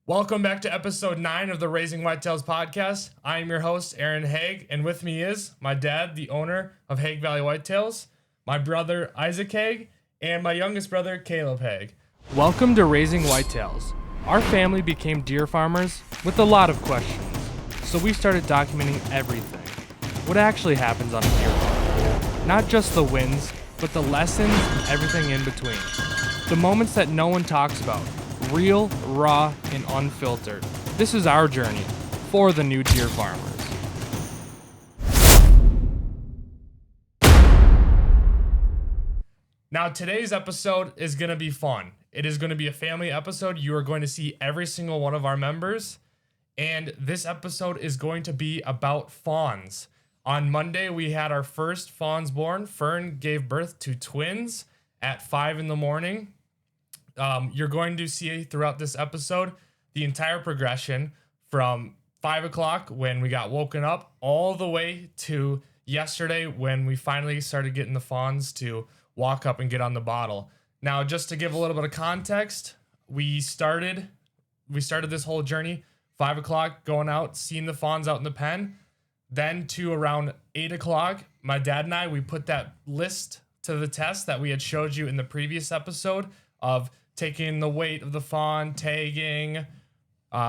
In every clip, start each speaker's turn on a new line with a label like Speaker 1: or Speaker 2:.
Speaker 1: Welcome back to episode 9 of the Raising Whitetails podcast. I am your host, Aaron Haig, and with me is my dad, the owner of Haig Valley Whitetails, my brother, Isaac Haig, and my youngest brother, Caleb Haig. Welcome to Raising Whitetails. Our family became deer farmers with a lot of questions, so we started documenting everything. What actually happens on a deer farm. Not just the wins, but the lessons and everything in between. The moments that no one talks about. Real, raw, and unfiltered. This is our journey for the new deer farmers. Now, today's episode is going to be fun. It is going to be a family episode. You are going to see every single one of our members. And this episode is going to be about fawns. On Monday, we had our first fawns born. Fern gave birth to twins at 5 in the morning. You're going to see throughout this episode the entire progression from 5 o'clock when we got woken up all the way to yesterday when we finally started getting the fawns to walk up and get on the bottle. Now, just to give a little bit of context, we started this whole journey 5 o'clock going out, seeing the fawns out in the pen. Then to around 8 o'clock, my dad and I, we put that list to the test that we had showed you in the previous episode of taking the weight of the fawn, tagging,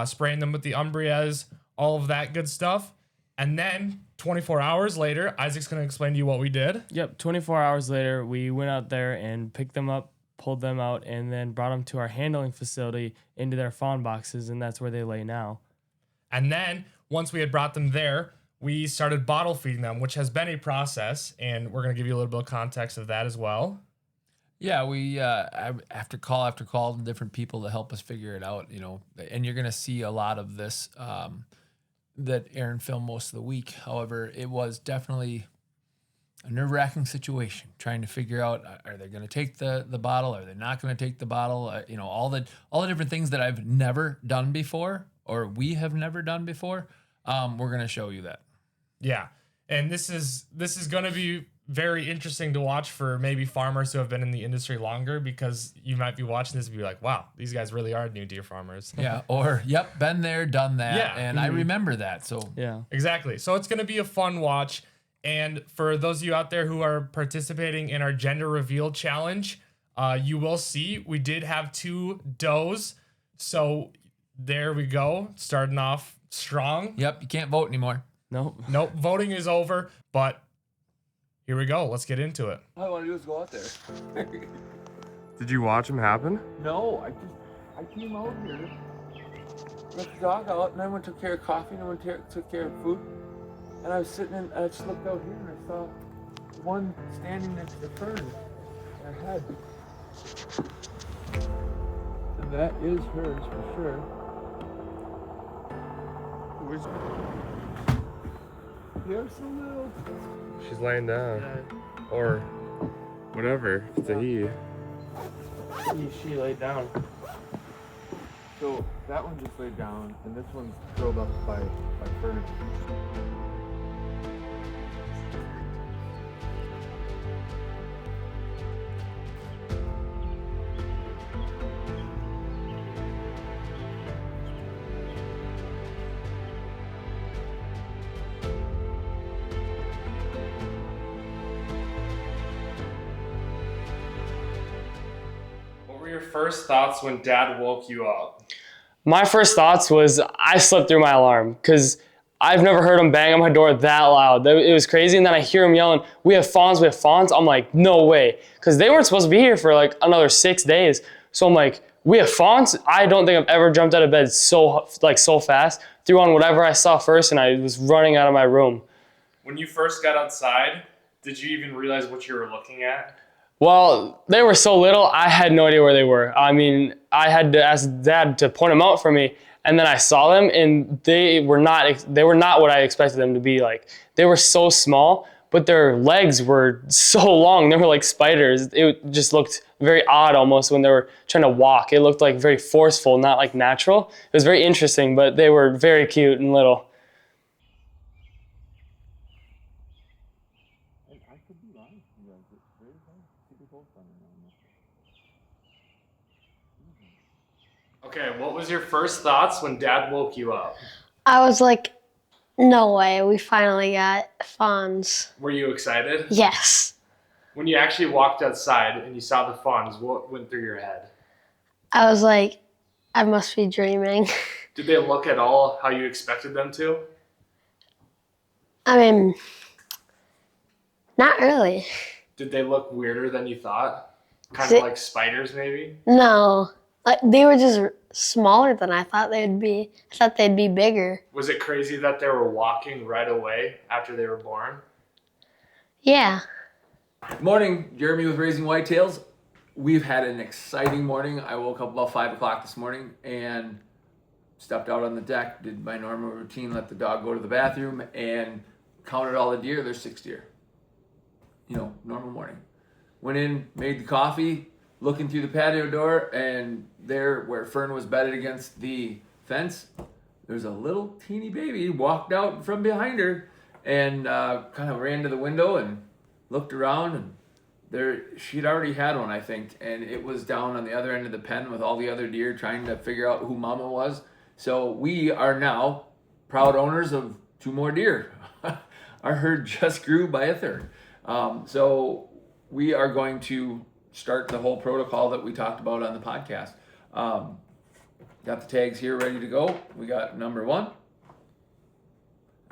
Speaker 1: spraying them with the Umbrias, all of that good stuff. And then 24 hours later, Isaac's going to explain to you what we did.
Speaker 2: Yep, 24 hours later, we went out there and picked them up, pulled them out, and then brought them to our handling facility into their fawn boxes, and that's where they lay now.
Speaker 1: And then once we had brought them there, we started bottle feeding them, which has been a process, and we're going to give you a little bit of context of that as well.
Speaker 3: Yeah, we after call, different people to help us figure it out, and you're gonna see a lot of this that Aaron filmed most of the week. However, it was definitely a nerve-wracking situation trying to figure out, are they gonna take the bottle? Are they not gonna take the bottle? All the different things that I've never done before, or we have never done before. We're gonna show you that.
Speaker 1: Yeah, and this is gonna be very interesting to watch for maybe farmers who have been in the industry longer, because you might be watching this and be like, wow, these guys really are new deer farmers.
Speaker 3: Yeah, or, yep, been there, done that,
Speaker 1: yeah.
Speaker 3: and I remember that, so.
Speaker 2: Yeah.
Speaker 1: Exactly. So it's going to be a fun watch, and for those of you out there who are participating in our gender reveal challenge, you will see we did have 2 does, so there we go, starting off strong.
Speaker 3: Yep, you can't vote anymore.
Speaker 2: Nope,
Speaker 1: voting is over, but here we go. Let's get into it.
Speaker 4: All I want to do is go out there.
Speaker 1: Did you watch them happen?
Speaker 4: No, I came out here, let the dog out, and I went and took care of coffee, and I went and took care of food. And I was sitting in, I just looked out here, and I saw one standing next to Fern in her head. And that is hers for sure. You're so little.
Speaker 5: She's laying down. Or whatever. It's a he.
Speaker 2: she laid down.
Speaker 4: So that one just laid down, and this one's curled up by Fern.
Speaker 1: What were your first thoughts when Dad woke you up?
Speaker 2: My first thoughts was I slept through my alarm because I've never heard him bang on my door that loud. It was crazy, and then I hear him yelling, we have fawns. I'm like, no way, because they weren't supposed to be here for like another 6 days. So I'm like, we have fawns? I don't think I've ever jumped out of bed so fast, threw on whatever I saw first, and I was running out of my room.
Speaker 1: When you first got outside, did you even realize what you were looking at?
Speaker 2: Well, they were so little, I had no idea where they were. I mean, I had to ask Dad to point them out for me, and then I saw them, and they were not what I expected them to be like. They were so small, but their legs were so long. They were like spiders. It just looked very odd almost when they were trying to walk. It looked like very forceful, not like natural. It was very interesting, but they were very cute and little.
Speaker 4: I could be lying to you guys. It's very hard to keep your both on.
Speaker 1: Okay, what was your first thoughts when Dad woke you up?
Speaker 6: I was like, no way, we finally got fawns.
Speaker 1: Were you excited?
Speaker 6: Yes.
Speaker 1: When you actually walked outside and you saw the fawns, what went through your head?
Speaker 6: I was like, I must be dreaming.
Speaker 1: Did they look at all how you expected them to?
Speaker 6: I mean, not really.
Speaker 1: Did they look weirder than you thought? Kind
Speaker 6: They-
Speaker 1: of like spiders, maybe?
Speaker 6: No, like they were just smaller than I thought they'd be. I thought they'd be bigger.
Speaker 1: Was it crazy that they were walking right away after they were born?
Speaker 6: Yeah.
Speaker 4: Good morning, Jeremy with Raising Whitetails. We've had an exciting morning. I woke up about 5 o'clock this morning and stepped out on the deck, did my normal routine, let the dog go to the bathroom, and counted all the deer. There's 6 deer. You know, normal morning. Went in, made the coffee, looking through the patio door, and there where Fern was bedded against the fence, there's a little teeny baby walked out from behind her and kind of ran to the window and looked around, and there she'd already had one, I think, and it was down on the other end of the pen with all the other deer trying to figure out who Mama was. So we are now proud owners of 2 more deer. Our herd just grew by a third. So we are going to start the whole protocol that we talked about on the podcast. Got the tags here ready to go. We got number 1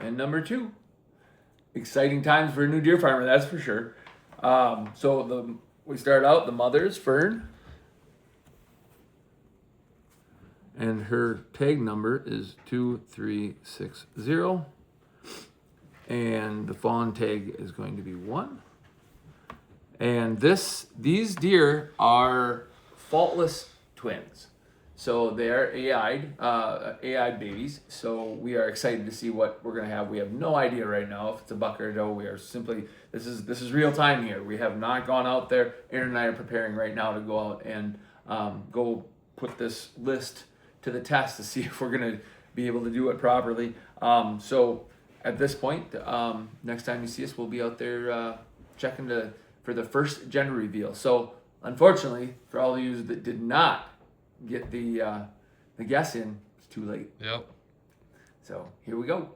Speaker 4: and number 2. Exciting times for a new deer farmer, that's for sure. We start out, the mother's Fern, and her tag number is 2360, and the fawn tag is going to be 1. And these deer are faultless twins. So they are AI babies. So we are excited to see what we're gonna have. We have no idea right now if it's a buck or a doe. We are simply, this is real time here. We have not gone out there. Aaron and I are preparing right now to go out and go put this list to the test to see if we're gonna be able to do it properly. So at this point, next time you see us, we'll be out there checking for the first gender reveal. So unfortunately, for all of you that did not get the guess in, it's too late.
Speaker 1: Yep.
Speaker 4: So here we go.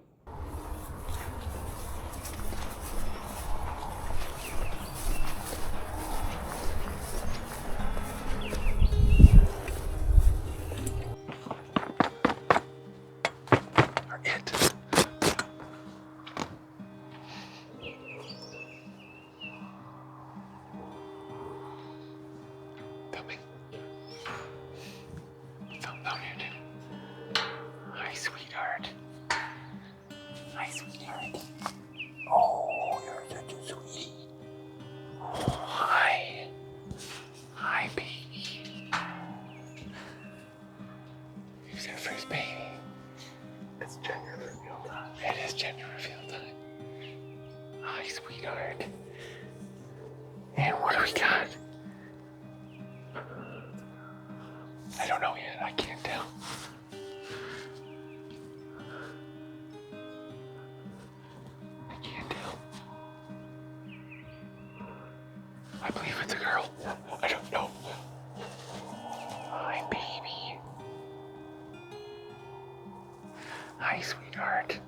Speaker 7: Hi, sweetheart. Hi, sweetheart. Oh, you're such a sweetie. Oh, hi. Hi, baby. Who's our first baby? It's gender reveal time. It is gender reveal time. Hi, sweetheart. And what do we got? I don't know yet. I can't tell. I can't tell. I believe it's a girl. I don't know. Hi, baby. Hi, sweetheart.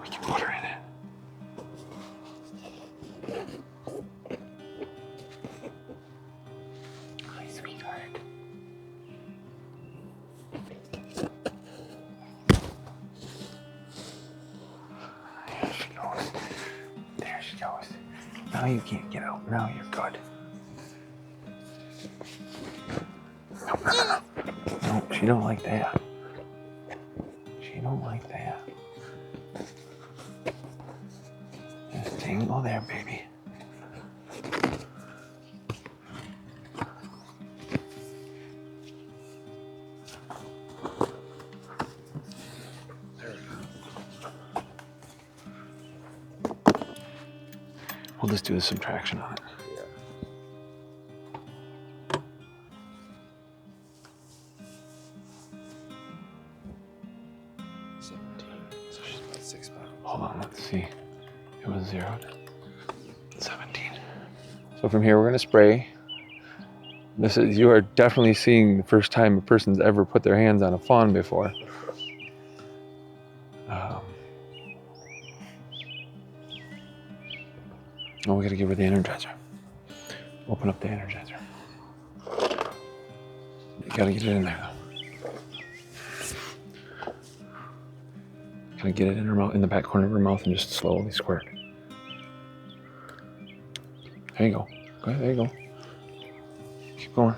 Speaker 7: We can put her in it. Hi, sweetheart. There she goes. There she goes. Now you can't get out. Now you're good. No, no, no, no. No, she don't like that. She don't like that. Just tingle there, baby. We'll just do the subtraction on it. Hold on, let's see. It was 0 to 17. So from here, we're gonna spray
Speaker 4: You are definitely seeing the first time a person's ever put their hands on a fawn before. Oh, we gotta give her the Energizer. Open up the Energizer. You gotta get it in there though. Gotta get it in her mouth, in the back corner of her mouth, and just slowly squirt. There you go. Okay, there you go. Keep going.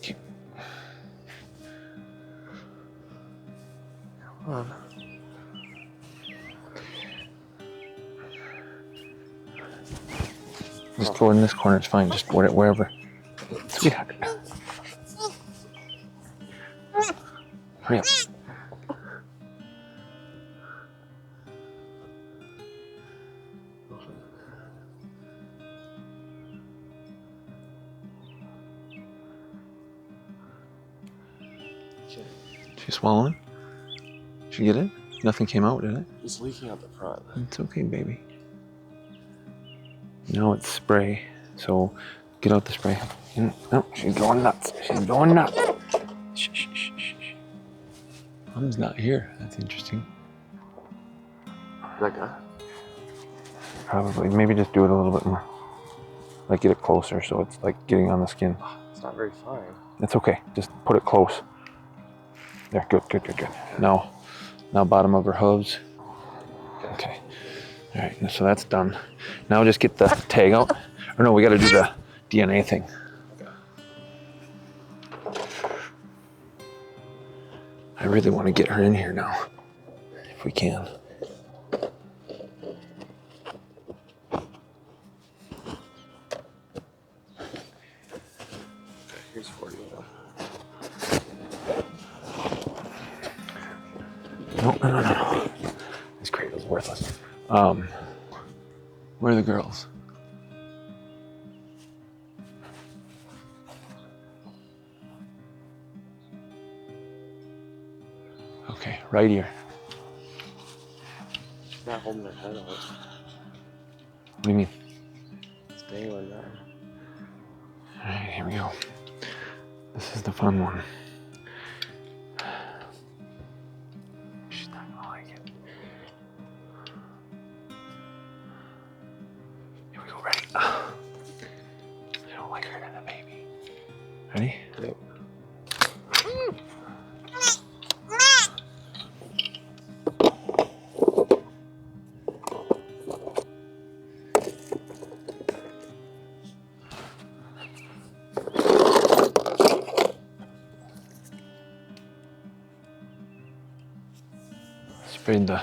Speaker 4: Keep. Come on. Just go in this corner, it's fine. Just wherever. Sweetheart. Hurry up. She swallowing? Did you get it? Nothing came out, did it?
Speaker 5: It's leaking out the front.
Speaker 4: It's okay, baby. No, it's spray. So get out the spray. No, she's going nuts. She's going nuts. Shh, shh, shh, shh. Mom's not here. That's interesting.
Speaker 5: That guy?
Speaker 4: Probably. Maybe just do it a little bit more. Like get it closer so it's like getting on the skin.
Speaker 5: It's not very fine.
Speaker 4: That's okay. Just put it close. There, good, good, good, good. Now bottom of her hooves. Okay. All right, so that's done. Now just get the tag out. Or no, we got to do the DNA thing. I really want to get her in here now, if we can.
Speaker 5: Here's 40.
Speaker 4: No. This cradle's worthless. Where are the girls? Okay, right here.
Speaker 5: She's not holding her head out.
Speaker 4: What do you mean?
Speaker 5: It's dangling there.
Speaker 4: All right, here we go. This is the fun one. She's not gonna like it. Here we go, ready? I don't like hurting a baby. Ready?
Speaker 5: Yep.
Speaker 4: Sprayed the.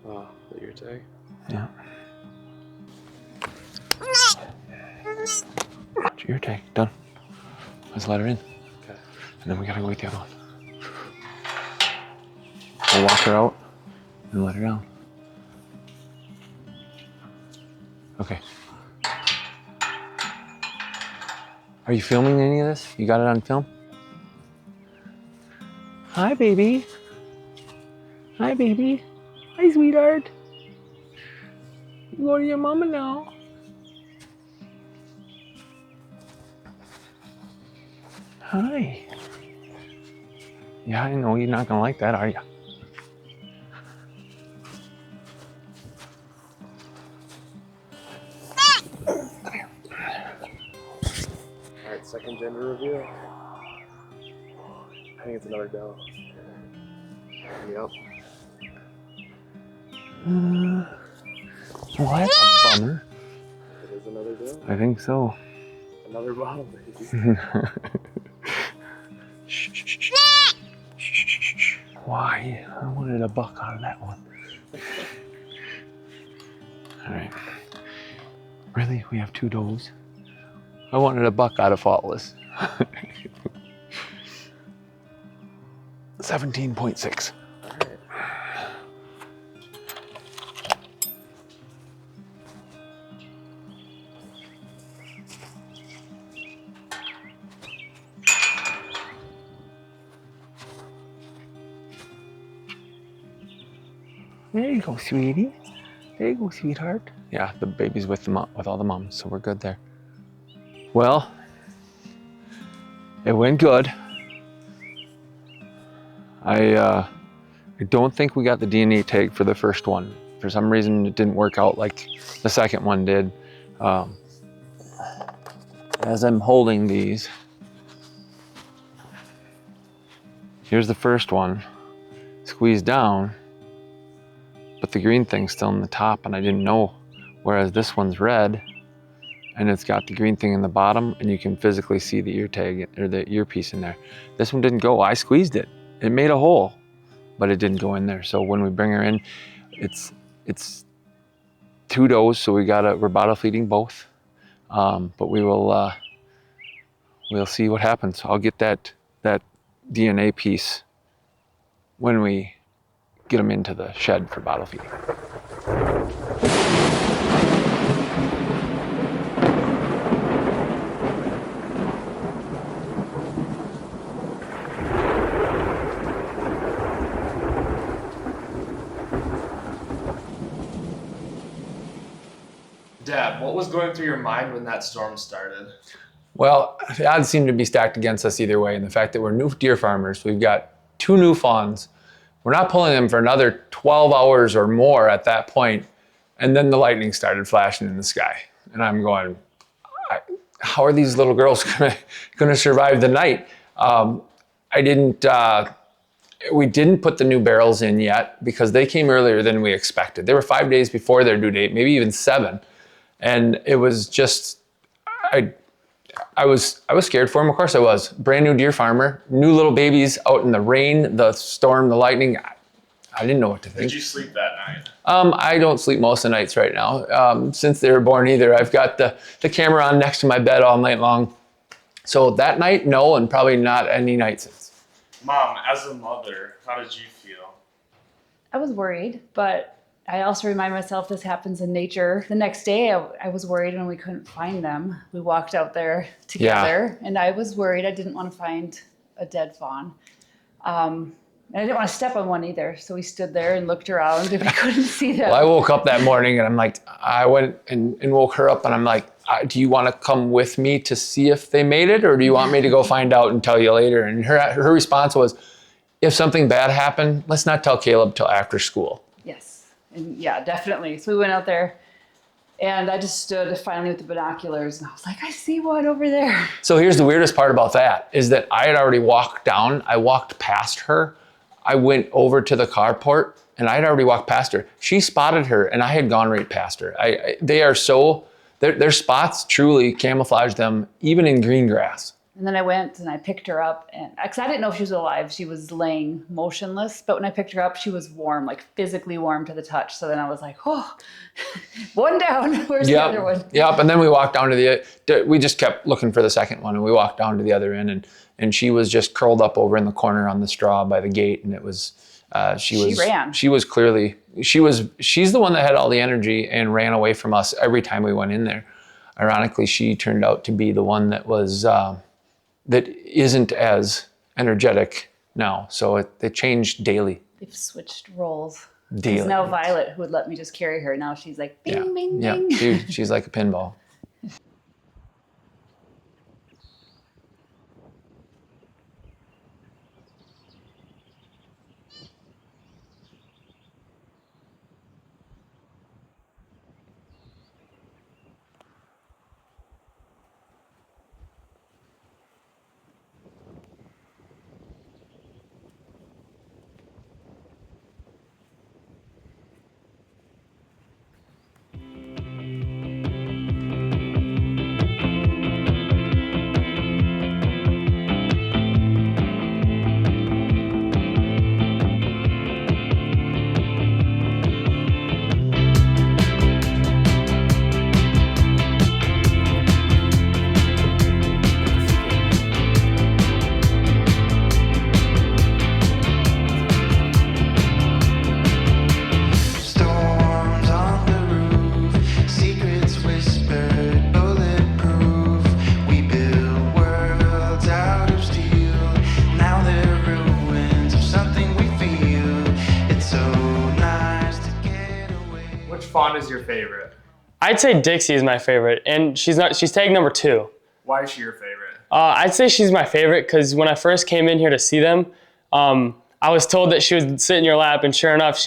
Speaker 5: Oh, is that your tag?
Speaker 4: Yeah. Your tag, done. Let's let her in.
Speaker 5: Okay.
Speaker 4: And then we gotta go get the other one. We'll walk her out and let her down. Okay. Are you filming any of this? You got it on film? Hi, baby. Hi, baby. Hi, sweetheart. You go to your mama now. Hi. Yeah, I know you're not gonna like that, are you?
Speaker 5: Alright, second gender reveal. I think it's another doe. Yep.
Speaker 4: Well, that's a bummer.
Speaker 5: It is another doe.
Speaker 4: I think so.
Speaker 5: Another bottle, baby.
Speaker 4: Shh, shh, shh, shh. Shh, shh, shh. Why? I wanted a buck out of that one. All right. Really? We have two does? I wanted a buck out of Faultless. 17.6.
Speaker 5: Alright.
Speaker 4: There you go, sweetie. There you go, sweetheart. Yeah, the baby's with all the moms, so we're good there. Well, it went good. I don't think we got the DNA tag for the first one. For some reason, it didn't work out like the second one did. As I'm holding these, here's the first one, squeezed down, but the green thing's still in the top and I didn't know. Whereas this one's red and it's got the green thing in the bottom and you can physically see the ear tag or the earpiece in there. This one didn't go, I squeezed it. It made a hole, but it didn't go in there. So when we bring her in, it's 2 does, so we're bottle feeding both. But we'll see what happens. I'll get that DNA piece when we get them into the shed for bottle feeding.
Speaker 1: Dad, what was going through your mind when that storm started?
Speaker 4: Well, the odds seem to be stacked against us either way, and the fact that we're new deer farmers, we've got 2 new fawns. We're not pulling them for another 12 hours or more at that point, and then the lightning started flashing in the sky. And I'm going, how are these little girls gonna survive the night? We didn't put the new barrels in yet because they came earlier than we expected. They were 5 days before their due date, maybe even 7. And it was just, I was scared for them. Of course I was. Brand new deer farmer, new little babies out in the rain, the storm, the lightning. I didn't know what to think.
Speaker 1: Did you sleep that night?
Speaker 4: I don't sleep most of the nights right now. Since they were born either. I've got the camera on next to my bed all night long. So that night, no, and probably not any night since.
Speaker 1: Mom, as a mother, how did you feel?
Speaker 8: I was worried, but I also remind myself this happens in nature. The next day, I was worried when we couldn't find them. We walked out there together, and I was worried. I didn't want to find a dead fawn. And I didn't want to step on one either. So we stood there and looked around, and we couldn't see them.
Speaker 4: Well, I woke up that morning, and I'm like, I went and woke her up, and I'm like, do you want to come with me to see if they made it, or do you want me to go find out and tell you later? And her response was, if something bad happened, let's not tell Caleb till after school.
Speaker 8: Yes, and yeah, definitely. So we went out there, and I just stood finally with the binoculars, and I was like, I see one over there.
Speaker 4: So here's the weirdest part about that, is that I had already walked down. I walked past her. I went over to the carport, and I had already walked past her. She spotted her, and I had gone right past her. They are so... Their spots truly camouflage them, even in green grass.
Speaker 8: And then I went and I picked her up, and because I didn't know if she was alive, she was laying motionless. But when I picked her up, she was warm, like physically warm to the touch. So then I was like, oh, one down. Where's the other one?
Speaker 4: Yep. And then we walked down to we just kept looking for the second one, and we walked down to the other end, and she was just curled up over in the corner on the straw by the gate, and it was. She ran. She's the one that had all the energy and ran away from us every time we went in there. Ironically, she turned out to be the one that was, that isn't as energetic now. So they changed daily.
Speaker 8: They've switched roles.
Speaker 4: Daily.
Speaker 8: It's now Violet who would let me just carry her. Now she's like, bing, bing, bing.
Speaker 4: Yeah, she's like a pinball.
Speaker 1: fawn is your favorite?
Speaker 2: I'd say Dixie is my favorite, and she's tag number 2.
Speaker 1: Why is she your favorite?
Speaker 2: I'd say she's my favorite because when I first came in here to see them, I was told that she would sit in your lap, and sure enough,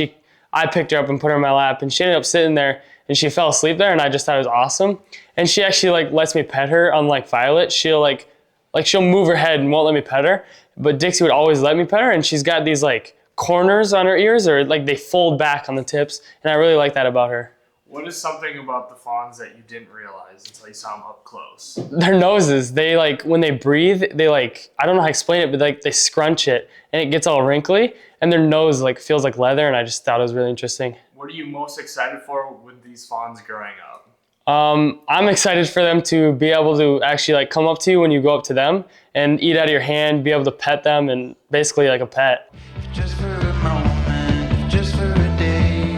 Speaker 2: I picked her up and put her in my lap, and she ended up sitting there, and she fell asleep there, and I just thought it was awesome. And she actually like lets me pet her, unlike Violet. She'll she'll move her head and won't let me pet her, but Dixie would always let me pet her, and she's got these like corners on her ears, or like they fold back on the tips, and I really like that about her.
Speaker 1: What is something about the fawns that you didn't realize until you saw them up close?
Speaker 2: Their noses, they like, when they breathe, they like, I don't know how to explain it, but like they scrunch it and it gets all wrinkly, and their nose like feels like leather, and I just thought it was really interesting.
Speaker 1: What are you most excited for with these fawns growing up?
Speaker 2: I'm excited for them to be able to actually like come up to you when you go up to them and eat out of your hand, be able to pet them, and basically like a pet.
Speaker 7: Just for a moment, just for a day,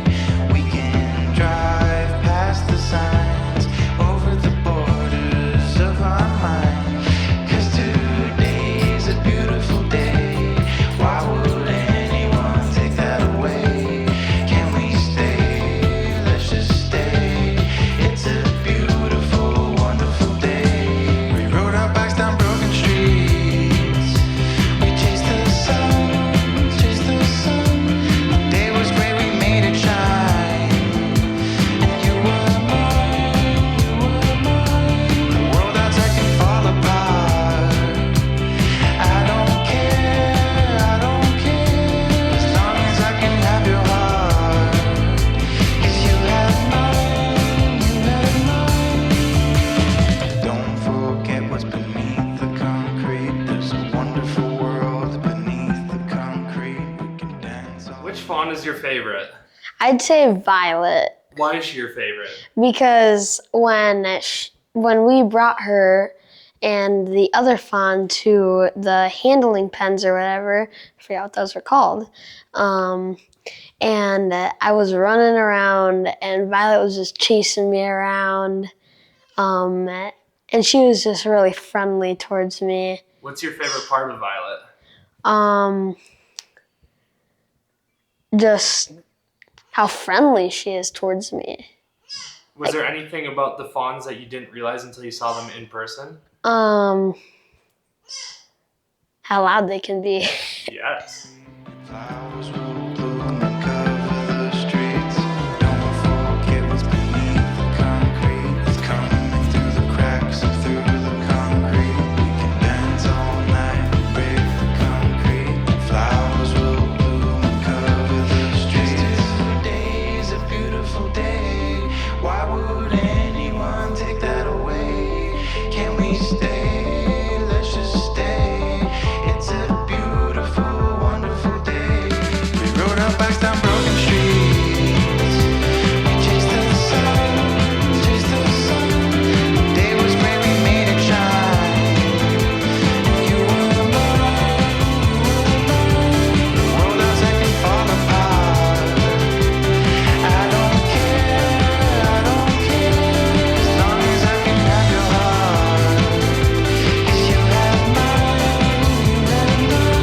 Speaker 7: we can drive past the signs, over the borders of our mind. 'Cause today's a beautiful day. Why would anyone take that away? Can we stay? Let's just stay. It's a beautiful, wonderful day. We rode our bikes down broken streets. We chased the sun. The day was great, we made it shine. And you were mine. The world outside can fall apart. I don't care, as long as I can have your heart. 'Cause you have mine. Don't forget what's beneath the concrete. There's a wonderful world beneath the concrete. We can dance all
Speaker 1: Which fawn is your favorite?
Speaker 6: I'd say Violet
Speaker 1: Why is she your favorite?
Speaker 6: because when we brought her and the other fawn to the handling pens or whatever, I forgot what those were called, and I was running around and Violet was just chasing me around, and she was just really friendly towards me.
Speaker 1: What's your favorite part of Violet?
Speaker 6: Just how friendly she is towards me.
Speaker 1: Was there anything about the fawns that you didn't realize until you saw them in person?
Speaker 6: How loud they can be.
Speaker 1: Yes.
Speaker 7: flowers will bloom and cover the streets. Don't forget what's beneath the concrete. It's coming through the cracks and through the concrete. We can dance all night and break the concrete. Flowers will bloom and cover the streets. Today's a beautiful day. Why would anyone take that away? Can we stay? Let's just stay. It's a beautiful, wonderful day. We rode our bikes down broken streets. We chased the sun, chased the sun. The day was great, we made it shine. And you were mine. The world outside can fall apart. I don't care, as long as I can have your heart. 'Cause you have mine, you have mine.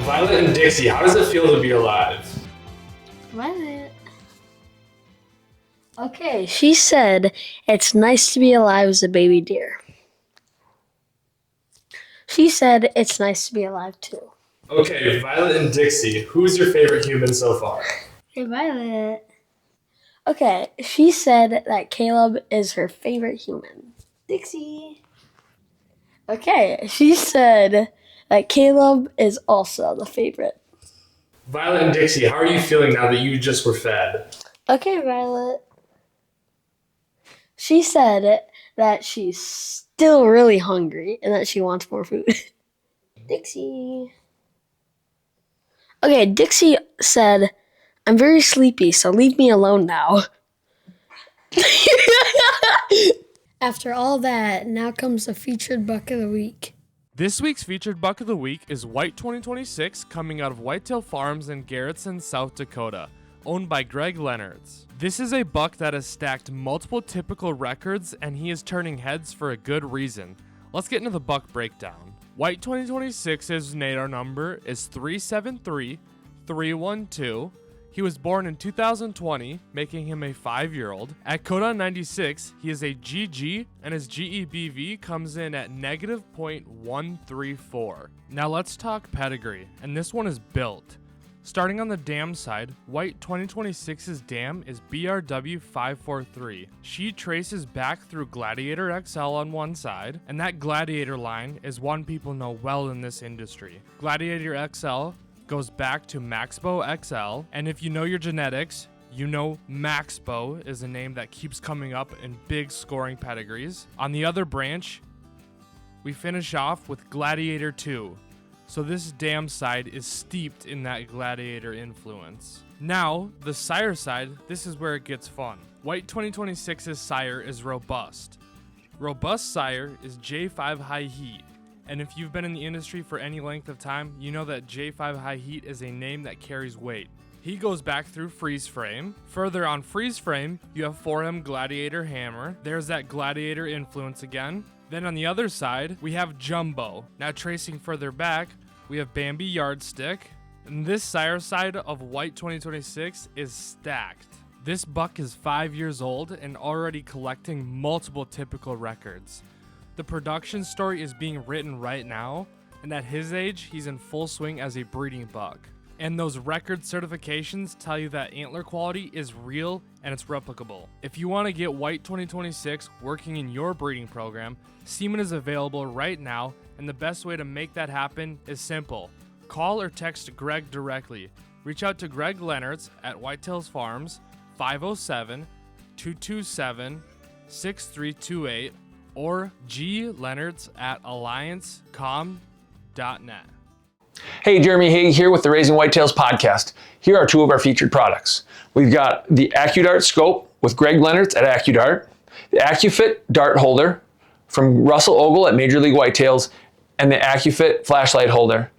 Speaker 1: Violet and Dixie, how does it feel to be alive?
Speaker 6: Violet. Okay, she said it's nice to be alive as a baby deer. She said it's nice to be alive too.
Speaker 1: Okay, Violet and Dixie, who's your favorite human so far?
Speaker 6: Hey, Violet. Okay, she said that Caleb is her favorite human. Dixie. Okay, she said that Caleb is also the favorite.
Speaker 1: Violet and Dixie, how are you feeling now that you just were fed?
Speaker 6: Okay, Violet. She said that she's still really hungry and that she wants more food. Dixie. Okay, Dixie said, I'm very sleepy, so leave me alone now. After all that, now comes the featured buck of the week.
Speaker 1: This week's featured buck of the week is White 2026, coming out of Whitetail Farms in Garrettson, South Dakota, owned by Greg Leonards. This is a buck that has stacked multiple typical records, and he is turning heads for a good reason. Let's get into the buck breakdown. White 2026's NADAR number is 373 312. He was born in 2020, making him a 5-year-old. At Codon 96, he is a GG, and his GEBV comes in at negative 0.134. Now let's talk pedigree, and this one is built. Starting on the dam side, White 2026's dam is BRW 543. She traces back through Gladiator XL on one side, and that Gladiator line is one people know well in this industry. Gladiator XL goes back to Maxbow XL, and if you know your genetics, you know Maxbow is a name that keeps coming up in big scoring pedigrees. On the other branch, we finish off with Gladiator 2. So this dam side is steeped in that Gladiator influence. Now, the sire side, this is where it gets fun. White 2026's sire is Robust. Robust sire is J5 High Heat. And if you've been in the industry for any length of time, you know that J5 High Heat is a name that carries weight. He goes back through Freeze Frame. Further on Freeze Frame, you have 4M Gladiator Hammer. There's that Gladiator influence again. Then on the other side, we have Jumbo. Now tracing further back, we have Bambi Yardstick. And this sire side of White 2026 is stacked. This buck is 5 years old and already collecting multiple typical records. The production story is being written right now, and at his age, he's in full swing as a breeding buck. And those record certifications tell you that antler quality is real and it's replicable. If you want to get White 2026 working in your breeding program, semen is available right now, and the best way to make that happen is simple. Call or text Greg directly. Reach out to Greg Leonards at Whitetails Farms, 507-227-6328, or gleonards at alliancecom.net.
Speaker 9: Hey, Jeremy Haig here with the Raising Whitetails podcast. Here are two of our featured products. We've got the AccuDart scope with Greg Leonards at AccuDart, the AccuFit dart holder from Russell Ogle at Major League Whitetails, and the AccuFit flashlight holder.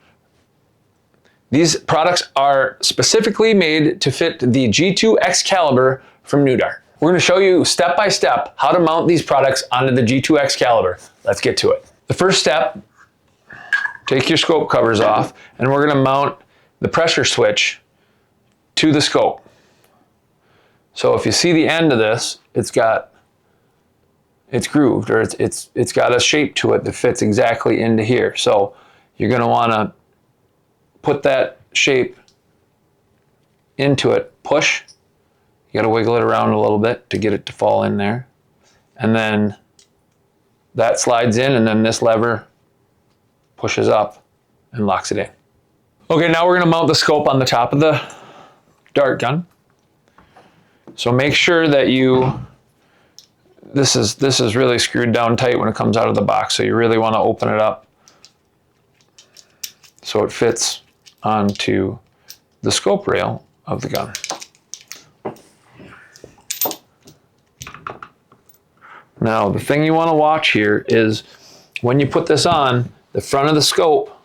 Speaker 9: These products are specifically made to fit the G2 Excalibur from New Dart. We're going to show you step by step how to mount these products onto the G2 Excalibur. Let's get to it. The first step, take your scope covers off, and we're going to mount the pressure switch to the scope. So if you see the end of this, it's grooved, or it's got a shape to it that fits exactly into here. So you're going to want to put that shape into it, push. You got to wiggle it around a little bit to get it to fall in there. And then that slides in, and then this lever pushes up and locks it in. Okay, now we're going to mount the scope on the top of the dart gun. So make sure that this is really screwed down tight when it comes out of the box, so you really want to open it up so it fits onto the scope rail of the gun. Now, the thing you want to watch here is when you put this on, the front of the scope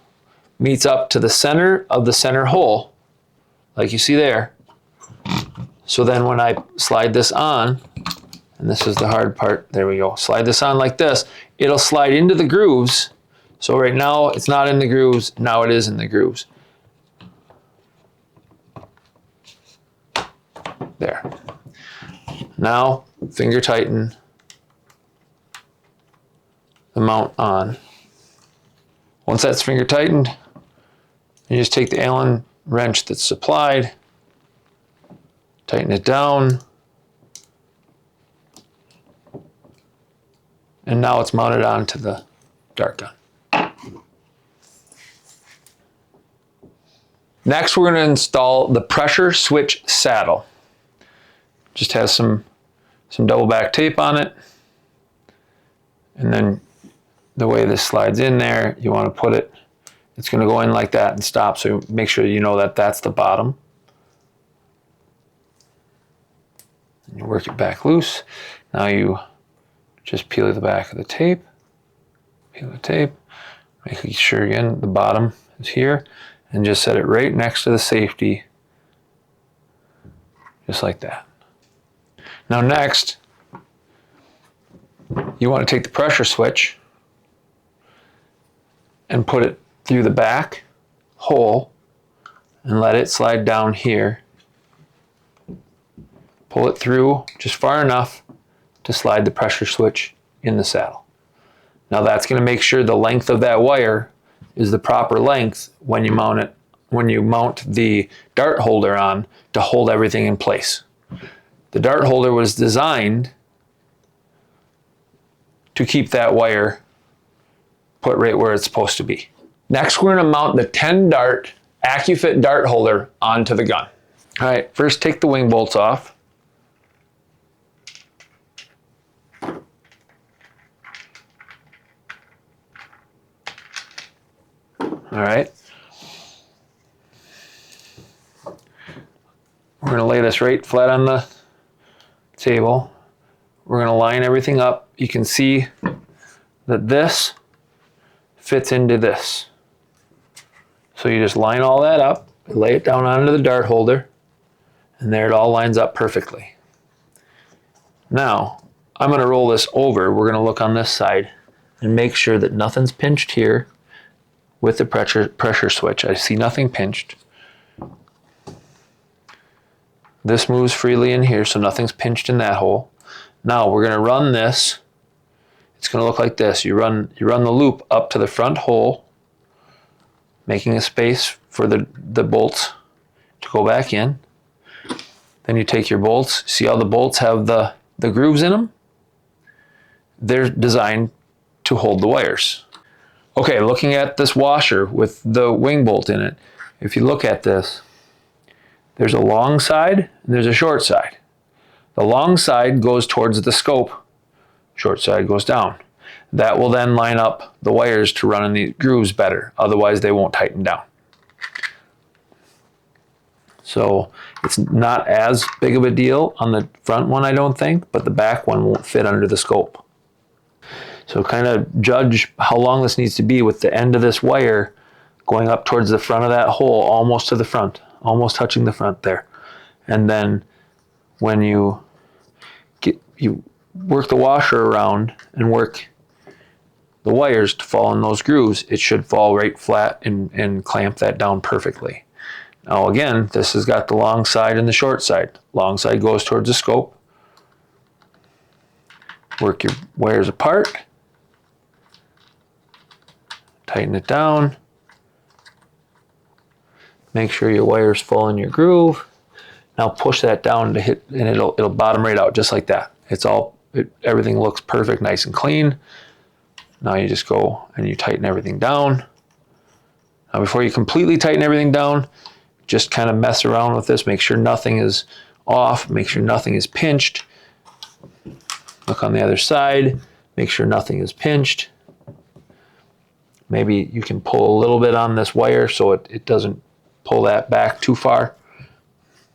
Speaker 9: meets up to the center of the center hole, like you see there. So then when I slide this on, and this is the hard part, there we go, slide this on like this, it'll slide into the grooves. So right now it's not in the grooves, now it is in the grooves. There. Now, finger tighten the mount on. Once that's finger tightened, you just take the Allen wrench that's supplied, tighten it down, and now it's mounted onto the dart gun. Next, we're going to install the pressure switch saddle. Just has some double back tape on it, and then the way this slides in there, you want to put it, it's going to go in like that and stop, so make sure you know that that's the bottom. And you work it back loose. Now you just peel the back of the tape, peel the tape, making sure again the bottom is here, and just set it right next to the safety, just like that. Now next, you want to take the pressure switch and put it through the back hole and let it slide down here. Pull it through just far enough to slide the pressure switch in the saddle. Now that's going to make sure the length of that wire is the proper length when you mount it, when you mount the dart holder on to hold everything in place. The dart holder was designed to keep that wire put right where it's supposed to be. Next, we're going to mount the 10 dart AccuFit dart holder onto the gun. All right, first take the wing bolts off. All right. We're going to lay this right flat on the table. We're going to line everything up. You can see that this fits into this. So you just line all that up, lay it down onto the dart holder, and there it all lines up perfectly. Now, I'm going to roll this over. We're going to look on this side and make sure that nothing's pinched here with the pressure switch. I see nothing pinched. This moves freely in here, so nothing's pinched in that hole. Now we're going to run this. It's going to look like this. You run the loop up to the front hole, making a space for the bolts to go back in. Then you take your bolts. See how the bolts have the grooves in them? They're designed to hold the wires. Okay, looking at this washer with the wing bolt in it, if you look at this, there's a long side and there's a short side. The long side goes towards the scope, short side goes down. That will then line up the wires to run in the grooves better, otherwise they won't tighten down. So it's not as big of a deal on the front one, I don't think, but the back one won't fit under the scope. So kind of judge how long this needs to be with the end of this wire going up towards the front of that hole, almost to the front, almost touching the front there. And then when you work the washer around and work the wires to fall in those grooves, it should fall right flat and clamp that down perfectly. Now again, this has got the long side and the short side. Long side goes towards the scope. Work your wires apart. Tighten it down. Make sure your wires fall in your groove. Now push that down to hit, and it'll bottom right out just like that. Everything looks perfect, nice and clean. Now you just go and you tighten everything down. Now before you completely tighten everything down, just kind of mess around with this. Make sure nothing is off. Make sure nothing is pinched. Look on the other side. Make sure nothing is pinched. Maybe you can pull a little bit on this wire so it doesn't pull that back too far.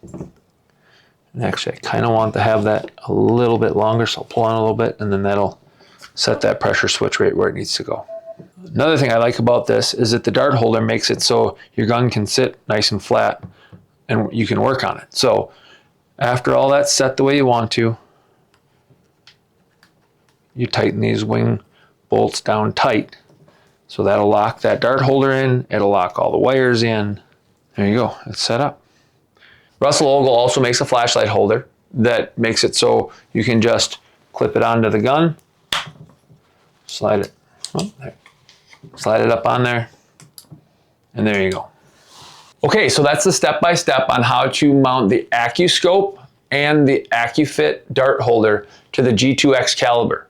Speaker 9: And actually, I kind of want to have that a little bit longer, so I'll pull on a little bit, and then that'll set that pressure switch right where it needs to go. Another thing I like about this is that the dart holder makes it so your gun can sit nice and flat and you can work on it. So after all that's set the way you want to, you tighten these wing bolts down tight. So that'll lock that dart holder in, it'll lock all the wires in. There you go, it's set up. Russell Ogle also makes a flashlight holder that makes it so you can just clip it onto the gun, slide it up on there, and there you go. Okay, so that's the step-by-step on how to mount the AccuScope and the AccuFit dart holder to the G2X caliber.